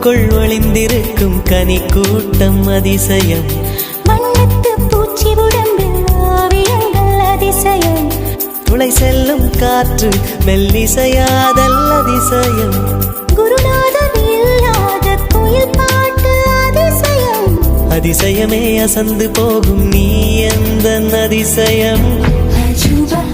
பூவுக்குள் ஒளிந்திருக்கும் கனி கூட்டம் அதிசயம். வண்ணத்து பூச்சி உடம்பில் ஓவியங்கள் அதிசயம். துளை செல்லும் காற்று மெல்லிசையாதல் அதிசயம். குருநாதன் இல்லாத குயில் பாட்டு அதிசயம். அதிசயமே அசந்து போகும் நீ எந்த அதிசயம். அஜுபா